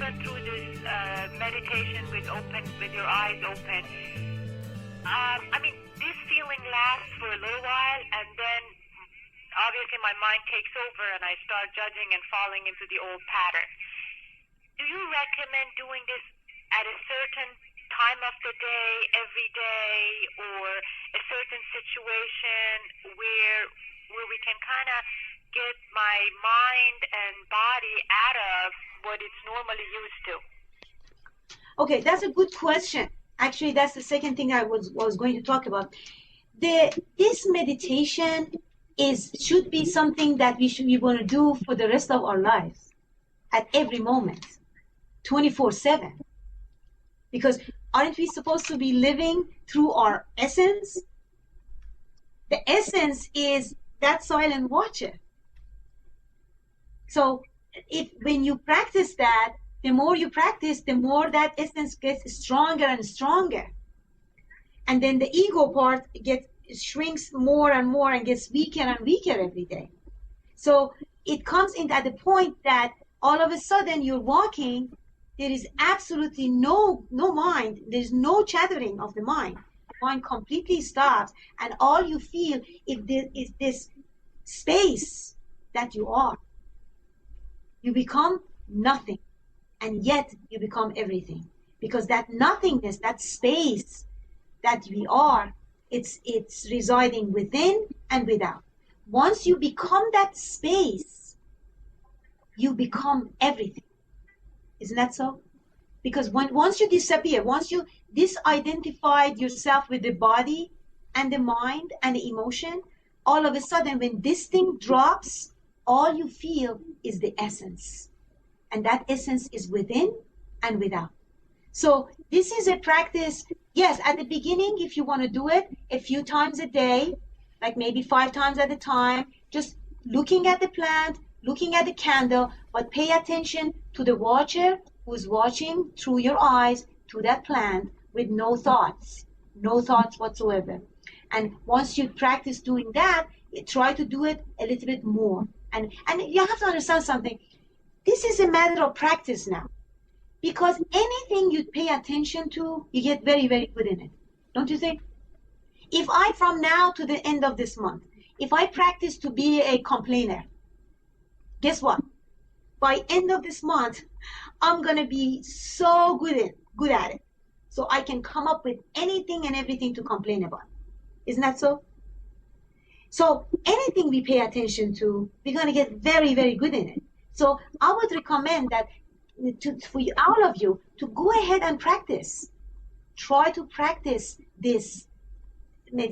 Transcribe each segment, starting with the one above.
went through this meditation with your eyes open, this feeling lasts for a little while, and then obviously my mind takes over and I start judging and falling into the old pattern. Do you recommend doing this at a certain time of the day, every day, or a certain situation where we can kind of get my mind and body out of what it's normally used to? Okay, that's a good question. Actually, that's the second thing I was going to talk about. This meditation should be something that we want to do for the rest of our lives, at every moment, 24/7. Because aren't we supposed to be living through our essence? The essence is that silent watcher. So when you practice that, the more you practice, the more that essence gets stronger and stronger. And then the ego part shrinks more and more and gets weaker and weaker every day. So it comes in at the point that all of a sudden you're walking, there is absolutely no mind, there's no chattering of the mind. The mind completely stops, and all you feel is this space that you are. You become nothing, and yet you become everything. Because that nothingness, that space that we are, it's residing within and without. Once you become that space, you become everything. Isn't that so? Because once you disappear, once you disidentified yourself with the body and the mind and the emotion, all of a sudden when this thing drops, all you feel is the essence. And that essence is within and without. So this is a practice, yes, at the beginning, if you want to do it a few times a day, like maybe 5 times at a time, just looking at the plant, looking at the candle, but pay attention to the watcher who's watching through your eyes to that plant with no thoughts whatsoever. And once you practice doing that, try to do it a little bit more. And you have to understand something. This is a matter of practice now. Because anything you pay attention to, you get very, very good in it. Don't you think? If I, from now to the end of this month, if I practice to be a complainer, guess what? By end of this month, I'm going to be so good at it. So I can come up with anything and everything to complain about. Isn't that so? So anything we pay attention to, we're going to get very, very good in it. So I would recommend that for all of you to go ahead and practice. Try to practice this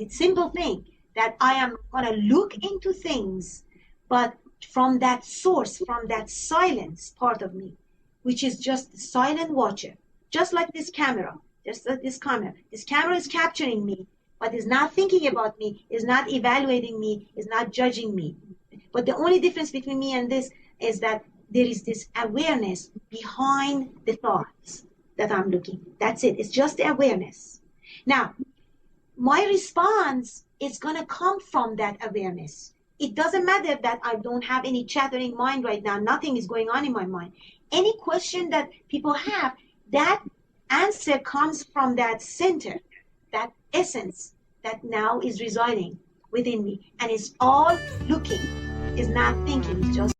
simple thing that I am going to look into things, but from that source, from that silence part of me, which is just the silent watcher, just like this camera, just like this camera. This camera is capturing me, but is not thinking about me, is not evaluating me, is not judging me. But the only difference between me and this is that there is this awareness behind the thoughts that I'm looking. That's it. It's just the awareness. Now, my response is going to come from that awareness. It doesn't matter that I don't have any chattering mind right now. Nothing is going on in my mind. Any question that people have, that answer comes from that center, that essence that now is residing within me. And it's all looking, is not thinking, it's just